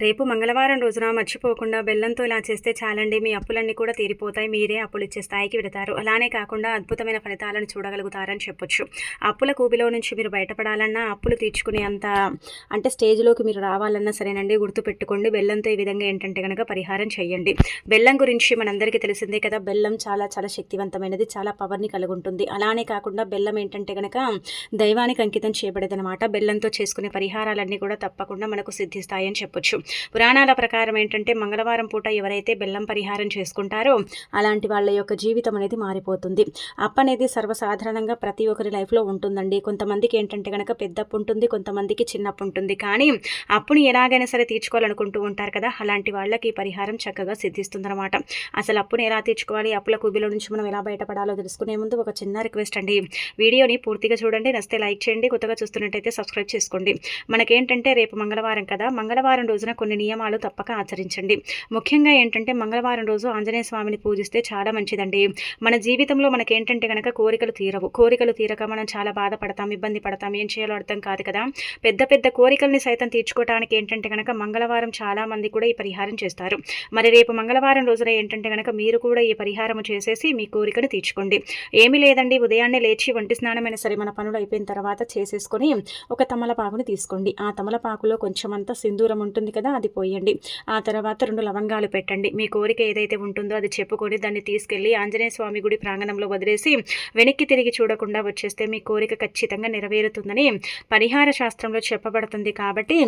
రేపు మంగళవారం రోజున మర్చిపోకుండా బెల్లంతో ఇలా చేస్తే చాలండి, మీ అప్పులన్నీ కూడా తీరిపోతాయి. మీరే అప్పులు ఇచ్చే స్థాయికి వెళతారు. అలానే కాకుండా అద్భుతమైన ఫలితాలను చూడగలుగుతారని చెప్పొచ్చు. అప్పుల కూబిలో నుంచి మీరు బయటపడాలన్నా, అప్పులు తీర్చుకునే అంత స్టేజ్లోకి మీరు రావాలన్నా సరేనండి, గుర్తుపెట్టుకోండి. బెల్లంతో ఈ విధంగా ఏంటంటే కనుక పరిహారం చేయండి. బెల్లం గురించి మనందరికీ తెలిసిందే కదా. బెల్లం చాలా చాలా శక్తివంతమైనది, చాలా పవర్ని కలిగి ఉంటుంది. అలానే కాకుండా బెల్లం ఏంటంటే కనుక దైవానికి అంకితం చేయబడేదనమాట. బెల్లంతో చేసుకునే పరిహారాలన్నీ కూడా తప్పకుండా మనకు సిద్ధిస్తాయని చెప్పొచ్చు. పురాణాల ప్రకారం ఏంటంటే మంగళవారం పూట ఎవరైతే బెల్లం పరిహారం చేసుకుంటారో అలాంటి వాళ్ళ యొక్క జీవితం అనేది మారిపోతుంది. అప్పు అనేది సర్వసాధారణంగా ప్రతి ఒక్కరి లైఫ్లో ఉంటుందండి. కొంతమందికి ఏంటంటే కనుక పెద్ద అప్పు ఉంటుంది, కొంతమందికి చిన్న అప్పు ఉంటుంది. కానీ అప్పుని ఎలాగైనా సరే తీర్చుకోవాలనుకుంటూ ఉంటారు కదా, అలాంటి వాళ్ళకి పరిహారం చక్కగా సిద్ధిస్తుందన్నమాట. అసలు అప్పుని ఎలా తీర్చుకోవాలి, అప్పుల కుబిలో నుంచి మనం ఎలా బయటపడాలో తెలుసుకునే ముందు ఒక చిన్న రిక్వెస్ట్ అండి. వీడియోని పూర్తిగా చూడండి, నచ్చితే లైక్ చేయండి, కొత్తగా చూస్తున్నట్టయితే సబ్స్క్రైబ్ చేసుకోండి. మనకేంటంటే రేపు మంగళవారం కదా, మంగళవారం రోజున కొన్ని నియమాలు తప్పక ఆచరించండి. ముఖ్యంగా ఏంటంటే మంగళవారం రోజు ఆంజనేయ స్వామిని పూజిస్తే చాలా మంచిదండి. మన జీవితంలో మనకేంటంటే కనుక కోరికలు తీరవు. కోరికలు తీరక మనం చాలా బాధపడతాం, ఇబ్బంది పడతాం, ఏం చేయాలో అర్థం కాదు కదా. పెద్ద పెద్ద కోరికల్ని సైతం తీర్చుకోవడానికి ఏంటంటే కనుక మంగళవారం చాలా మంది కూడా ఈ పరిహారం చేస్తారు. మరి రేపు మంగళవారం రోజున ఏంటంటే కనుక మీరు కూడా ఈ పరిహారం చేసేసి మీ కోరికను తీర్చుకోండి. ఏమీ లేదండి, ఉదయాన్నే లేచి వంటి స్నానమైనా సరే మన పనులు అయిపోయిన తర్వాత చేసేసుకొని ఒక తమలపాకుని తీసుకోండి. ఆ తమలపాకులో కొంచెం అంతా సింధూరం ఉంటుంది కదా, అది పోయండి. ఆ తర్వాత 2 లవంగాలు పెట్టండి. మీ కోరిక ఏదైతే ఉంటుందో అది చెప్పుకొని దాన్ని తీసుకెళ్లి ఆంజనేయ స్వామి గుడి ప్రాంగణంలో వదిలేసి వెనక్కి తిరిగి చూడకుండా వచ్చేస్తే మీ కోరిక ఖచ్చితంగా నెరవేరుతుందని పరిహార శాస్త్రంలో చెప్పబడుతుంది. కాబట్టి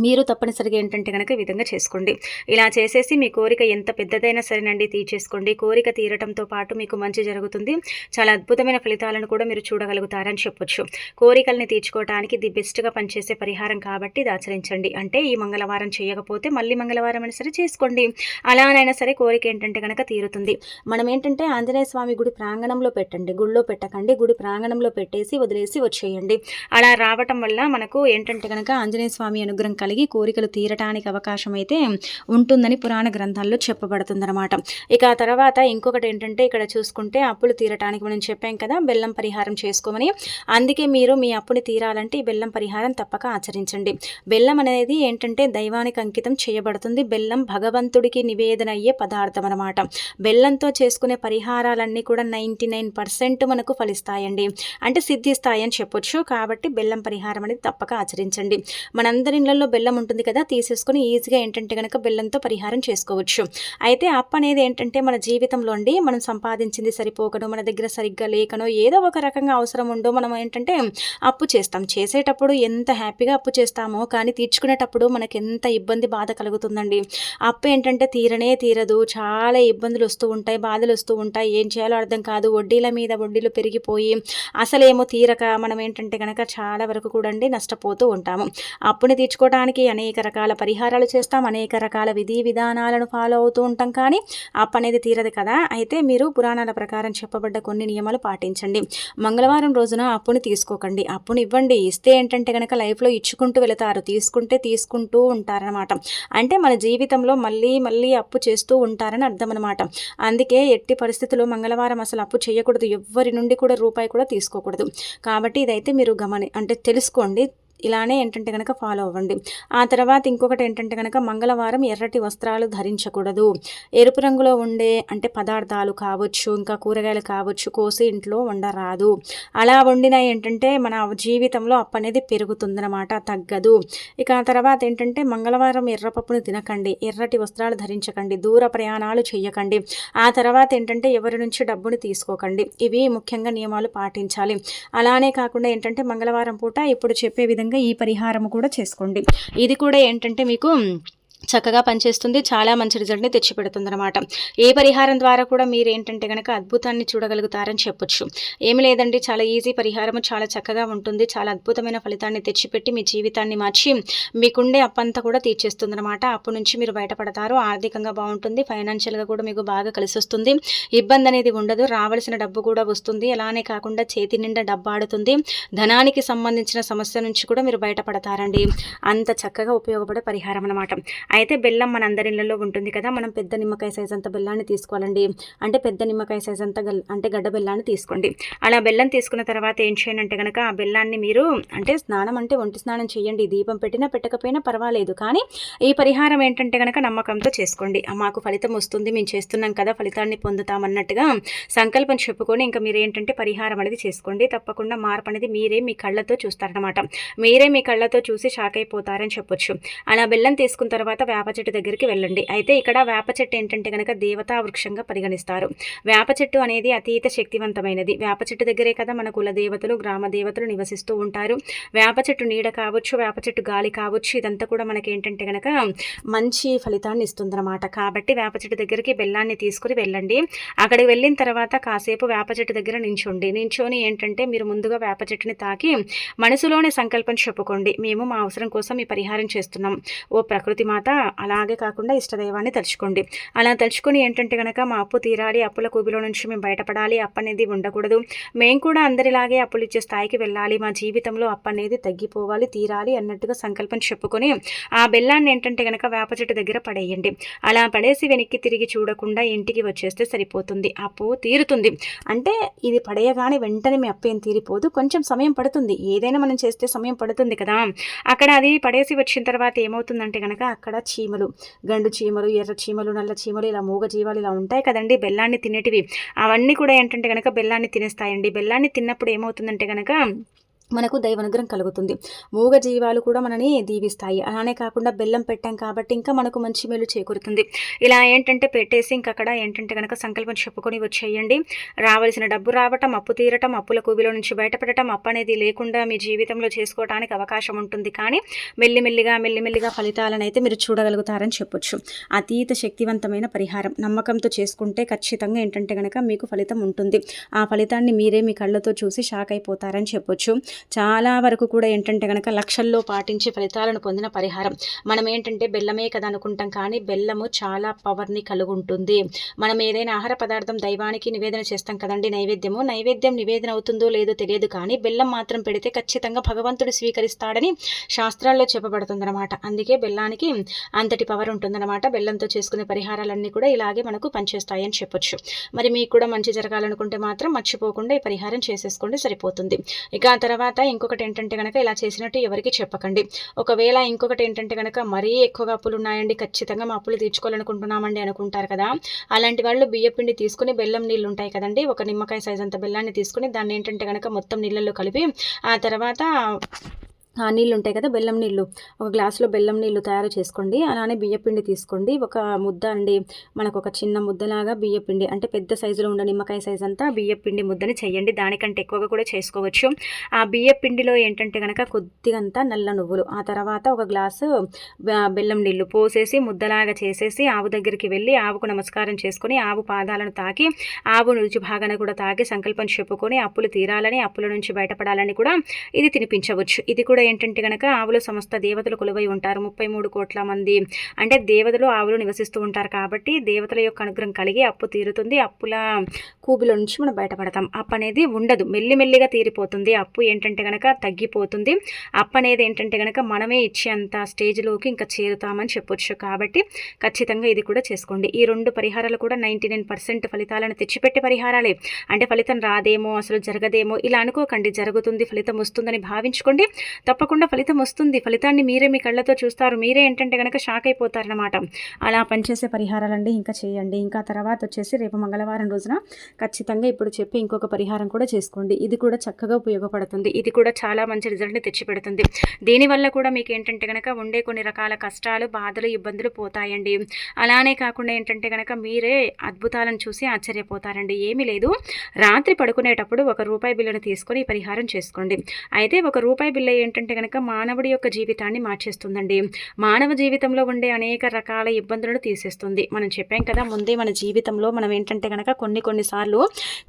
మీరు తప్పనిసరిగా ఏంటంటే కనుక ఈ విధంగా చేసుకోండి. ఇలా చేసేసి మీ కోరిక ఎంత పెద్దదైనా సరేనండి తీర్చేసుకోండి. కోరిక తీరటంతో పాటు మీకు మంచి జరుగుతుంది. చాలా అద్భుతమైన ఫలితాలను కూడా మీరు చూడగలుగుతారని చెప్పొచ్చు. కోరికల్ని తీర్చుకోవడానికి ది బెస్ట్గా పనిచేసే పరిహారం కాబట్టి ఇది ఆచరించండి. అంటే ఈ మంగళవారం చేయకపోతే మళ్ళీ మంగళవారం అయినా సరే చేసుకోండి. అలానైనా సరే కోరిక ఏంటంటే కనుక తీరుతుంది. మనం ఏంటంటే ఆంజనేయ స్వామి గుడి ప్రాంగణంలో పెట్టండి, గుడిలో పెట్టకండి. గుడి ప్రాంగణంలో పెట్టేసి వదిలేసి వచ్చేయండి. అలా రావటం వల్ల మనకు ఏంటంటే కనుక ఆంజనేయ స్వామి అనుగ్రహం కలిగి కోరికలు తీరటానికి అవకాశం అయితే ఉంటుందని పురాణ గ్రంథాల్లో చెప్పబడుతుందన్నమాట. ఇక ఆ తర్వాత ఇంకొకటి ఏంటంటే ఇక్కడ చూసుకుంటే అప్పులు తీరటానికి మనం చెప్పాం కదా బెల్లం పరిహారం చేసుకోమని. అందుకే మీరు మీ అప్పుని తీరాలంటే ఈ బెల్లం పరిహారం తప్పక ఆచరించండి. బెల్లం అనేది ఏంటంటే దైవానికి అంకితం చేయబడుతుంది. బెల్లం భగవంతుడికి నివేదన అయ్యే పదార్థం అనమాట. బెల్లంతో చేసుకునే పరిహారాలన్నీ కూడా 99% మనకు ఫలిస్తాయండి, అంటే సిద్ధిస్తాయని చెప్పొచ్చు. కాబట్టి బెల్లం పరిహారం అనేది తప్పక ఆచరించండి. మనందరి ఇళ్లలో బెల్లం ఉంటుంది కదా, తీసేసుకొని ఈజీగా ఏంటంటే కనుక బెల్లంతో పరిహారం చేసుకోవచ్చు. అయితే అప్పు అనేది ఏంటంటే మన జీవితంలో అండి మనం సంపాదించింది సరిపోకనో, మన దగ్గర సరిగ్గా లేకనో, ఏదో ఒక రకంగా అవసరం ఉండో మనం ఏంటంటే అప్పు చేస్తాం. చేసేటప్పుడు ఎంత హ్యాపీగా అప్పు చేస్తామో కానీ తీర్చుకునేటప్పుడు మనకి ఎంత ఇబ్బంది బాధ కలుగుతుందండి. అప్పు ఏంటంటే తీరనే తీరదు, చాలా ఇబ్బందులు వస్తూ ఉంటాయి, బాధలు వస్తూ ఉంటాయి, ఏం చేయాలో అర్థం కాదు. వడ్డీల మీద వడ్డీలు పెరిగిపోయి అసలేమో తీరక మనం ఏంటంటే కనుక చాలా వరకు కూడా అండి నష్టపోతూ ఉంటాము. అప్పుని తీర్చుకోవడానికి అనేక రకాల పరిహారాలు చేస్తాం, అనేక రకాల విధి విధానాలను ఫాలో అవుతూ ఉంటాం, కానీ అప్పు అనేది తీరదు కదా. అయితే మీరు పురాణాల ప్రకారం చెప్పబడ్డ కొన్ని నియమాలు పాటించండి. మంగళవారం రోజున అప్పుని తీసుకోకండి, అప్పుని ఇవ్వండి. ఇస్తే ఏంటంటే కనుక లైఫ్లో ఇచ్చుకుంటూ వెళతారు, తీసుకుంటే తీసుకుంటూ ఉంటారనమాట. అంటే మన జీవితంలో మళ్ళీ మళ్ళీ అప్పు చేస్తూ ఉంటారని అర్థం అనమాట. అందుకే ఎట్టి పరిస్థితుల్లో మంగళవారం అసలు అప్పు చేయకూడదు, ఎవ్వరి నుండి కూడా రూపాయి కూడా తీసుకోకూడదు. కాబట్టి ఇదైతే మీరు తెలుసుకోండి. ఇలానే ఏంటంటే కనుక ఫాలో అవ్వండి. ఆ తర్వాత ఇంకొకటి ఏంటంటే కనుక మంగళవారం ఎర్రటి వస్త్రాలు ధరించకూడదు. ఎరుపు రంగులో ఉండే పదార్థాలు కావచ్చు, ఇంకా కూరగాయలు కావచ్చు కోసి ఇంట్లో వండరాదు. అలా వండినా ఏంటంటే మన జీవితంలో అప్పు అనేది పెరుగుతుందన్నమాట, తగ్గదు. ఇక ఆ తర్వాత ఏంటంటే మంగళవారం ఎర్రపప్పును తినకండి, ఎర్రటి వస్త్రాలు ధరించకండి, దూర ప్రయాణాలు చేయకండి. ఆ తర్వాత ఏంటంటే ఎవరి నుంచి డబ్బుని తీసుకోకండి. ఇవి ముఖ్యంగా నియమాలు పాటించాలి. అలానే కాకుండా ఏంటంటే మంగళవారం పూట ఇప్పుడు చెప్పే విధంగా ఈ పరిహారం కూడా చేసుకోండి. ఇది కూడా ఏంటంటే మీకు చక్కగా పనిచేస్తుంది, చాలా మంచి రిజల్ట్ని తెచ్చిపెడుతుంది అనమాట. ఏ పరిహారం ద్వారా కూడా మీరు ఏంటంటే కనుక అద్భుతాన్ని చూడగలుగుతారని చెప్పొచ్చు. ఏమి లేదండి, చాలా ఈజీ పరిహారము, చాలా చక్కగా ఉంటుంది, చాలా అద్భుతమైన ఫలితాన్ని తెచ్చిపెట్టి మీ జీవితాన్ని మార్చి మీకుండే అప్పంతా కూడా తీర్చేస్తుంది అనమాట. అప్పు నుంచి మీరు బయటపడతారు, ఆర్థికంగా బాగుంటుంది, ఫైనాన్షియల్గా కూడా మీకు బాగా కలిసి వస్తుంది, ఇబ్బంది అనేది ఉండదు, రావాల్సిన డబ్బు కూడా వస్తుంది. అలానే కాకుండా చేతి నిండా డబ్బు ఆడుతుంది, ధనానికి సంబంధించిన సమస్య నుంచి కూడా మీరు బయటపడతారండి. అంత చక్కగా ఉపయోగపడే పరిహారం అనమాట. అయితే బెల్లం మన అందరి ఇళ్ళలో ఉంటుంది కదా, మనం పెద్ద నిమ్మకాయ సైజ్ అంత బెల్లాన్ని తీసుకోవాలండి. అంటే పెద్ద నిమ్మకాయ సైజ్ అంత అంటే గడ్డ బెల్లాన్ని తీసుకోండి. అలా బెల్లం తీసుకున్న తర్వాత ఏం చేయండి అంటే కనుక ఆ బెల్లాన్ని మీరు అంటే స్నానం అంటే ఒంటి స్నానం చేయండి, దీపం పెట్టినా పెట్టకపోయినా పర్వాలేదు, కానీ ఈ పరిహారం ఏంటంటే కనుక నమ్మకంతో చేసుకోండి. మాకు ఫలితం వస్తుంది, మేము చేస్తున్నాం కదా, ఫలితాన్ని పొందుతామన్నట్టుగా సంకల్పం చెప్పుకొని ఇంకా మీరు ఏంటంటే పరిహారం అనేది చేసుకోండి. తప్పకుండా మార్పు అనేది మీరే మీ కళ్ళతో చూస్తారనమాట. మీరే మీ కళ్ళతో చూసి షాక్ అయిపోతారని చెప్పొచ్చు. అలా బెల్లం తీసుకున్న తర్వాత వేప చెట్టు దగ్గరికి వెళ్ళండి. అయితే ఇక్కడ వేప చెట్టు ఏంటంటే కనుక దేవతా వృక్షంగా పరిగణిస్తారు. వేప చెట్టు అనేది అతీత శక్తివంతమైనది. వేప చెట్టు దగ్గరే కదా మన కుల దేవతలు, గ్రామ దేవతలు నివసిస్తూ ఉంటారు. వేప చెట్టు నీడ కావచ్చు, వేప చెట్టు గాలి కావచ్చు, ఇదంతా కూడా మనకి ఏంటంటే కనుక మంచి ఫలితాన్ని ఇస్తుందన్నమాట. కాబట్టి వేప చెట్టు దగ్గరికి బెల్లాన్ని తీసుకుని వెళ్ళండి. అక్కడికి వెళ్ళిన తర్వాత కాసేపు వేప చెట్టు దగ్గర నించొని ఏంటంటే మీరు ముందుగా వేప చెట్టుని తాకి మనసులోనే సంకల్పం చెప్పుకోండి. మేము మా అవసరం కోసం ఈ పరిహారం చేస్తున్నాం, ఓ ప్రకృతి మాత, అలాగే కాకుండా ఇష్టదైవాన్ని తలుచుకోండి. అలా తలుచుకొని ఏంటంటే కనుక మా అప్పు తీరాలి, అప్పుల కూబిలో నుంచి మేము బయటపడాలి, అప్పు అనేది ఉండకూడదు, మేము కూడా అందరిలాగే అప్పులు ఇచ్చే స్థాయికి వెళ్ళాలి, మా జీవితంలో అప్పు అనేది తగ్గిపోవాలి, తీరాలి అన్నట్టుగా సంకల్పం చెప్పుకొని ఆ బెల్లాన్ని ఏంటంటే కనుక వేప చెట్టు దగ్గర పడేయండి. అలా పడేసి వెనక్కి తిరిగి చూడకుండా ఇంటికి వచ్చేస్తే సరిపోతుంది, అప్పు తీరుతుంది. అంటే ఇది పడేయగానే వెంటనే మీ అప్పు ఏం తీరిపోదు, కొంచెం సమయం పడుతుంది. ఏదైనా మనం చేస్తే సమయం పడుతుంది కదా. అక్కడ అది పడేసి వచ్చిన తర్వాత ఏమవుతుందంటే కనుక అక్కడ చీమలు, గండు చీమలు, ఎర్ర చీమలు, నల్ల చీమలు, ఇలా మూగ జీవాలు ఇలా ఉంటాయి కదండి బెల్లాన్ని తినేటివి, అవన్నీ కూడా ఏంటంటే కనుక బెల్లాన్ని తినేస్తాయండి. బెల్లాన్ని తిన్నప్పుడు ఏమవుతుందంటే కనుక మనకు దైవానుగ్రహం కలుగుతుంది. మూగ జీవాలు కూడా మనని దీవిస్తాయి. అలానే కాకుండా బెల్లం పెట్టాం కాబట్టి ఇంకా మనకు మంచి మేలు చేకూరుతుంది. ఇలా ఏంటంటే పెట్టేసి ఇంకక్కడ ఏంటంటే కనుక సంకల్పం చెప్పుకొని వచ్చేయండి. రావాల్సిన డబ్బు రావటం, అప్పు తీరటం, అప్పుల కూబిలో నుంచి బయటపడటం, అప్పు అనేది లేకుండా మీ జీవితంలో చేసుకోవడానికి అవకాశం ఉంటుంది. కానీ మెల్లిమెల్లిగా ఫలితాలను అయితే మీరు చూడగలుగుతారని చెప్పొచ్చు. అతీత శక్తివంతమైన పరిహారం నమ్మకంతో చేసుకుంటే ఖచ్చితంగా ఏంటంటే కనుక మీకు ఫలితం ఉంటుంది. ఆ ఫలితాన్ని మీరే మీ కళ్ళతో చూసి షాక్ అయిపోతారని చెప్పొచ్చు. చాలా వరకు కూడా ఏంటంటే కనుక లక్షల్లో పాటించి ఫలితాలను పొందిన పరిహారం. మనం ఏంటంటే బెల్లమే కదా అనుకుంటాం, కానీ బెల్లము చాలా పవర్ని కలిగి ఉంటుంది. మనం ఏదైనా ఆహార పదార్థం దైవానికి నివేదన చేస్తాం కదండి, నైవేద్యం నివేదన అవుతుందో లేదో తెలియదు, కానీ బెల్లం మాత్రం పెడితే ఖచ్చితంగా భగవంతుడు స్వీకరిస్తాడని శాస్త్రాల్లో చెప్పబడుతుందన్నమాట. అందుకే బెల్లానికి అంతటి పవర్ ఉంటుందన్నమాట. బెల్లంతో చేసుకునే పరిహారాలన్నీ కూడా ఇలాగే మనకు పనిచేస్తాయని చెప్పొచ్చు. మరి మీకు కూడా మంచి జరగాలనుకుంటే మాత్రం మర్చిపోకుండా ఈ పరిహారం చేసేసుకోండి, సరిపోతుంది. ఇక తర్వాత ఇంకొకటి ఏంటంటే కనుక ఇలా చేసినట్టు ఎవరికి చెప్పకండి. ఒకవేళ ఇంకొకటి ఏంటంటే కనుక మరీ ఎక్కువగా అప్పులు ఉన్నాయండి, ఖచ్చితంగా మా అప్పులు తీర్చుకోవాలనుకుంటున్నామండి అనుకుంటారు కదా, అలాంటి వాళ్ళు బియ్యపిండి తీసుకుని బెల్లం నీళ్ళు ఉంటాయి కదండి, ఒక నిమ్మకాయ సైజ్ అంత బెల్లాన్ని తీసుకుని దాన్ని ఏంటంటే కనుక మొత్తం నీళ్ళల్లో కలిపి ఆ తర్వాత ఆ నీళ్ళు ఉంటాయి కదా బెల్లం నీళ్ళు, ఒక గ్లాసులో బెల్లం నీళ్ళు తయారు చేసుకోండి. అలానే బియ్యపిండి తీసుకోండి, ఒక ముద్ద అండి, మనకు ఒక చిన్న ముద్దలాగా బియ్యపిండి అంటే పెద్ద సైజులో ఉన్న నిమ్మకాయ సైజ్ అంతా బియ్యపిండి ముద్దని చేయండి. దానికంటే ఎక్కువగా కూడా చేసుకోవచ్చు. ఆ బియ్యపిండిలో ఏంటంటే కనుక కొద్దిగంత నల్ల నువ్వులు, ఆ తర్వాత ఒక గ్లాసు బెల్లం నీళ్ళు పోసేసి ముద్దలాగా చేసేసి ఆవు దగ్గరికి వెళ్ళి ఆవుకు నమస్కారం చేసుకొని ఆవు పాదాలను తాకి ఆవు రుచి భాగాన్ని కూడా తాకి సంకల్పం చెప్పుకొని అప్పులు తీరాలని, అప్పుల నుంచి బయటపడాలని కూడా ఇది తినిపించవచ్చు. ఇది కూడా ఏంటంటే కనుక ఆవులు సమస్త దేవతలు కొలువై ఉంటారు. 33 కోట్ల మంది అంటే దేవతలు ఆవులు నివసిస్తూ ఉంటారు. కాబట్టి దేవతల యొక్క అనుగ్రహం కలిగి అప్పు తీరుతుంది. అప్పుల కూబిలో నుంచి మనం బయటపడతాం. అప్పు అనేది ఉండదు, మెల్లిమెల్లిగా తీరిపోతుంది. అప్పు ఏంటంటే కనుక తగ్గిపోతుంది. అప్పు అనేది ఏంటంటే కనుక మనమే ఇచ్చేంత స్టేజ్లోకి ఇంకా చేరుతామని చెప్పొచ్చు. కాబట్టి ఖచ్చితంగా ఇది కూడా చేసుకోండి. ఈ 2 పరిహారాలు కూడా 99% ఫలితాలను తెచ్చిపెట్టే పరిహారాలే. అంటే ఫలితం రాదేమో, అసలు జరగదేమో ఇలా అనుకోకండి, జరుగుతుంది, ఫలితం వస్తుందని భావించుకోండి. తప్పకుండా ఫలితం వస్తుంది. ఫలితాన్ని మీరే మీ కళ్ళతో చూస్తారు. మీరే ఏంటంటే కనుక షాక్ అయిపోతారనమాట. అలా పనిచేసే పరిహారాలండి ఇంకా చేయండి. ఇంకా తర్వాత వచ్చేసి రేపు మంగళవారం రోజున ఖచ్చితంగా ఇప్పుడు చెప్పి ఇంకొక పరిహారం కూడా చేసుకోండి. ఇది కూడా చక్కగా ఉపయోగపడుతుంది. ఇది కూడా చాలా మంచి రిజల్ట్ని తెచ్చిపెడుతుంది. దీనివల్ల కూడా మీకు ఏంటంటే కనుక ఉండే కొన్ని రకాల కష్టాలు, బాధలు, ఇబ్బందులు పోతాయండి. అలానే కాకుండా ఏంటంటే కనుక మీరే అద్భుతాలను చూసి ఆశ్చర్యపోతారండి. ఏమీ లేదు, రాత్రి పడుకునేటప్పుడు ₹1 బిల్లును తీసుకొని ఈ పరిహారం చేసుకోండి. అయితే ₹1 బిల్లు ఏంటంటే కనుక మానవుడి యొక్క జీవితాన్ని మార్చేస్తుందండి. మానవ జీవితంలో ఉండే అనేక రకాల ఇబ్బందులను తీసేస్తుంది. మనం చెప్పాం కదా ముందే, మన జీవితంలో మనం ఏంటంటే కనుక కొన్నిసార్లు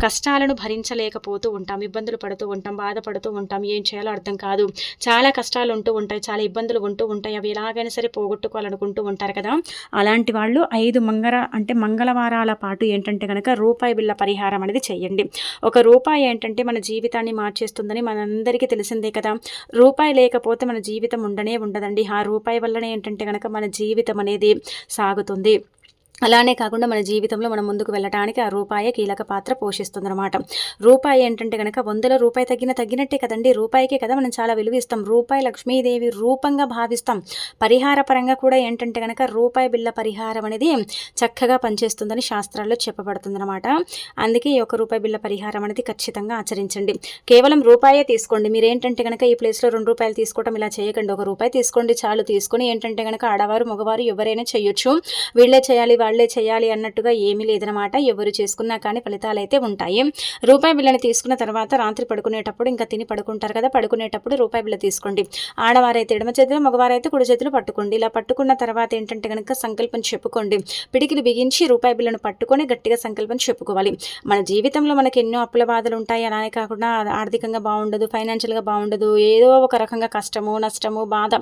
కష్టాలను భరించలేకపోతూ ఉంటాం, ఇబ్బందులు పడుతూ ఉంటాం, బాధపడుతూ ఉంటాం, ఏం చేయాలో అర్థం కాదు, చాలా కష్టాలు ఉంటూ ఉంటాయి, చాలా ఇబ్బందులు ఉంటూ ఉంటాయి, అవి ఎలాగైనా సరే పోగొట్టుకోవాలనుకుంటూ ఉంటారు కదా. అలాంటి వాళ్ళు 5 మంగళవారాల పాటు ఏంటంటే కనుక ₹1 బిళ్ళ పరిహారం అనేది చేయండి. ₹1 ఏంటంటే మన జీవితాన్ని మార్చేస్తుందని మనందరికీ తెలిసిందే కదా. రూపాయి లేకపోతే మన జీవితం ఉండదండి. ఆ రూపాయి వల్లనే ఏంటంటే గనక మన జీవితం అనేది సాగుతుంది. అలానే కాకుండా మన జీవితంలో మనం ముందుకు వెళ్ళటానికి ఆ రూపాయే కీలక పాత్ర పోషిస్తుందనమాట. రూపాయి ఏంటంటే గనక 100లో రూపాయి తగ్గినట్టే కదండీ! రూపాయికే కదా మనం చాలా విలువ ఇస్తాం. రూపాయి లక్ష్మీదేవి రూపంగా భావిస్తాం. పరిహార పరంగా కూడా ఏంటంటే గనక రూపాయి బిళ్ళ పరిహారం అనేది చక్కగా పనిచేస్తుందని శాస్త్రాల్లో చెప్పబడుతుందనమాట. అందుకే ఈ ఒక్క రూపాయి బిళ్ళ పరిహారం అనేది ఖచ్చితంగా ఆచరించండి. కేవలం రూపాయే తీసుకోండి. మీరేంటంటే గనక ఈ ప్లేస్‌లో రూ. 2 తీసుకోవటం ఇలా చేయకండి. ఒక రూపాయి తీసుకోండి చాలు. తీసుకొని ఏంటంటే గనక ఆడవారు, మగవారు ఎవరైనా చేయొచ్చు. వీళ్ళే చేయాలి, వాళ్ళే చేయాలి అన్నట్టుగా ఏమీ లేదనమాట. ఎవరు చేసుకున్నా కానీ ఫలితాలైతే ఉంటాయి. రూపాయి బిళ్ళని తీసుకున్న తర్వాత రాత్రి పడుకునేటప్పుడు ఇంకా తిని పడుకుంటారు కదా, పడుకునేటప్పుడు రూపాయి బిళ్ళ తీసుకోండి. ఆడవారైతే ఎడమ చేతిలో, మగవారైతే కుడి చేతిలో పట్టుకోండి. ఇలా పట్టుకున్న తర్వాత ఏంటంటే కనుక సంకల్పం చెప్పుకోండి. పిడికిలు బిగించి రూపాయి బిళ్ళను పట్టుకొని గట్టిగా సంకల్పం చెప్పుకోవాలి. మన జీవితంలో మనకి ఎన్నో అప్పుల బాధలు ఉంటాయి. అలానే కాకుండా ఆర్థికంగా బాగుండదు, ఫైనాన్షియల్గా బాగుండదు, ఏదో ఒక రకంగా కష్టము, నష్టము, బాధ,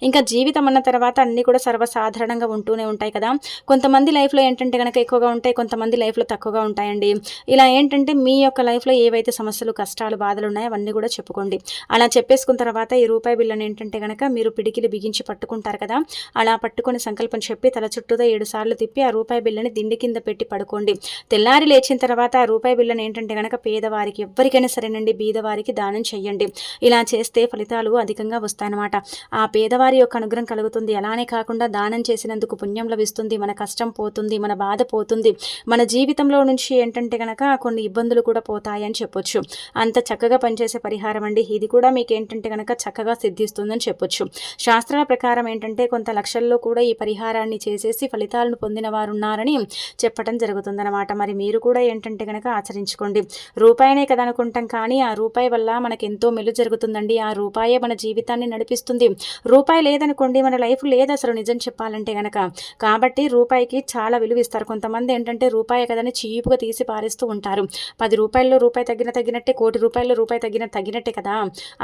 ఇంకా జీవితం అన్న తర్వాత అన్నీ కూడా సర్వసాధారణంగా ఉంటూనే ఉంటాయి కదా. కొంతమంది లైఫ్లో ఏంటంటే కనుక ఎక్కువగా ఉంటాయి, కొంతమంది లైఫ్లో తక్కువగా ఉంటాయండి. ఇలా ఏంటంటే మీ యొక్క లైఫ్లో ఏవైతే సమస్యలు, కష్టాలు, బాధలు ఉన్నాయో అవన్నీ కూడా చెప్పుకోండి. అలా చెప్పేసుకున్న తర్వాత ఈ రూపాయి బిళ్ళని ఏంటంటే కనుక మీరు పిడికిలు బిగించి పట్టుకుంటారు కదా, అలా పట్టుకొని సంకల్పం చెప్పి తల చుట్టూతో 7 సార్లు తిప్పి ఆ రూపాయి బిళ్ళని దిండి కింద పెట్టి పడుకోండి. తెల్లారి లేచిన తర్వాత ఆ రూపాయి బిళ్ళని ఏంటంటే కనుక పేదవారికి, ఎవరికైనా సరేనండి, బీదవారికి దానం చెయ్యండి. ఇలా చేస్తే ఫలితాలు అధికంగా వస్తాయన్నమాట. ఆ పేదవారి యొక్క అనుగ్రహం కలుగుతుంది. అలానే కాకుండా దానం చేసినందుకు పుణ్యం లభిస్తుంది, మన కష్టం పోతుంది, మన బాధ పోతుంది, మన జీవితంలో నుంచి ఏంటంటే కనుక కొన్ని ఇబ్బందులు కూడా పోతాయని చెప్పొచ్చు. అంత చక్కగా పనిచేసే పరిహారం అండి ఇది. కూడా మీకు ఏంటంటే కనుక చక్కగా సిద్ధిస్తుందని చెప్పొచ్చు. శాస్త్రాల ప్రకారం ఏంటంటే కొంత లక్షల్లో కూడా ఈ పరిహారాన్ని చేసేసి ఫలితాలను పొందిన వారు ఉన్నారని చెప్పడం జరుగుతుందన్నమాట. మరి మీరు కూడా ఏంటంటే కనుక ఆచరించుకోండి. రూపాయినే కదా అనుకుంటాం, కానీ ఆ రూపాయి వల్ల మనకు ఎంతో మెలు జరుగుతుందండి. ఆ రూపాయే మన జీవితాన్ని నడిపిస్తుంది. రూపాయి లేదనుకోండి మన లైఫ్ లేదు అసలు, నిజం చెప్పాలంటే గనక. కాబట్టి రూపాయికి చాలా విలువ ఇస్తారు. కొంతమంది ఏంటంటే రూపాయి కదని చీపుగా తీసి పారేస్తూ ఉంటారు. 10 రూపాయల్లో రూపాయి తగ్గినట్టే, కోటి రూపాయల్లో రూపాయి తగ్గినట్టే కదా.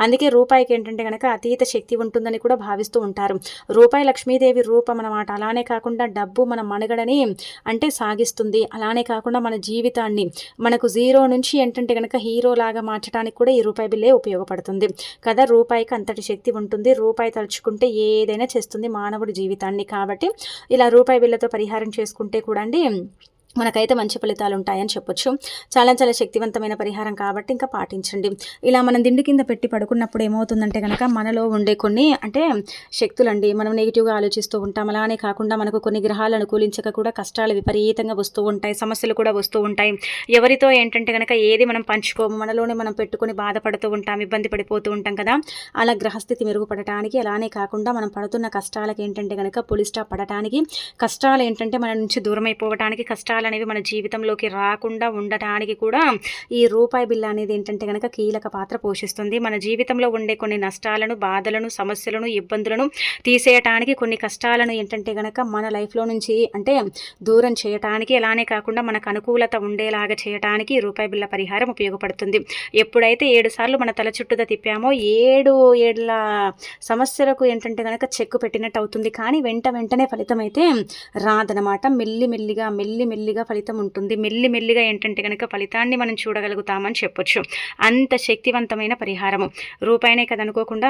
అందుకే రూపాయికి ఏంటంటే కనుక అతీత శక్తి ఉంటుందని కూడా భావిస్తూ ఉంటారు. రూపాయి లక్ష్మీదేవి రూపం అన్నమాట. అలానే కాకుండా డబ్బు మన మనుగడని అంటే సాగిస్తుంది. అలానే కాకుండా మన జీవితాన్ని మనకు జీరో నుంచి ఏంటంటే కనుక హీరో లాగా మార్చడానికి కూడా ఈ రూపాయి బిల్లే ఉపయోగపడుతుంది కదా. రూపాయికి అంతటి శక్తి ఉంటుంది. రూపాయి తలుచుకుంటే ఏదైనా చేస్తుంది మానవుడి జీవితాన్ని. కాబట్టి ఇలా రూపాయి బిళ్ళతో పరిహారం చేసుకుంటే కూడా అండి మనకైతే మంచి ఫలితాలు ఉంటాయని చెప్పొచ్చు. చాలా చాలా శక్తివంతమైన పరిహారం కాబట్టి ఇంకా పాటించండి. ఇలా మనం దిండు కింద పెట్టి పడుకున్నప్పుడు ఏమవుతుందంటే కనుక మనలో ఉండే కొన్ని అంటే శక్తులండి, మనం నెగిటివ్గా ఆలోచిస్తూ ఉంటాం. అలానే కాకుండా మనకు కొన్ని గ్రహాలు అనుకూలించక కూడా కష్టాలు విపరీతంగా వస్తూ ఉంటాయి, సమస్యలు కూడా వస్తూ ఉంటాయి. ఎవరితో ఏంటంటే కనుక ఏది మనం పంచుకోము, మనలోనే మనం పెట్టుకొని బాధపడుతూ ఉంటాం, ఇబ్బంది పడిపోతూ ఉంటాం కదా. అలా గ్రహస్థితి మెరుగుపడటానికి, అలానే కాకుండా మనం పడుతున్న కష్టాలకి ఏంటంటే కనుక పులి స్టాప్ పడటానికి, కష్టాలు ఏంటంటే మన నుంచి దూరం అయిపోవడానికి, కష్టాలు అనేవి మన జీవితంలోకి రాకుండా ఉండటానికి కూడా ఈ రూపాయి బిళ్ళ అనేది ఏంటంటే కనుక కీలక పాత్ర పోషిస్తుంది. మన జీవితంలో ఉండే కొన్ని నష్టాలను, బాధలను, సమస్యలను, ఇబ్బందులను తీసేయటానికి, కొన్ని కష్టాలను ఏంటంటే కనుక మన లైఫ్లో నుంచి అంటే దూరం చేయటానికి, అలానే కాకుండా మనకు అనుకూలత ఉండేలాగా చేయటానికి ఈ రూపాయి బిళ్ళ పరిహారం ఉపయోగపడుతుంది. ఎప్పుడైతే 7 సార్లు మన తల చుట్టూతో తిప్పామో 7 ఏళ్ల సమస్యలకు ఏంటంటే కనుక చెక్కు పెట్టినట్టు అవుతుంది. కానీ వెంటనే ఫలితం అయితే రాదనమాట. మెల్లిమెల్లిగా ఫలితం ఉంటుంది. మెల్లిమెల్లిగా ఏంటంటే కనుక ఫలితాన్ని మనం చూడగలుగుతామని చెప్పొచ్చు. అంత శక్తివంతమైన పరిహారము. రూపాయినే కదా అనుకోకుండా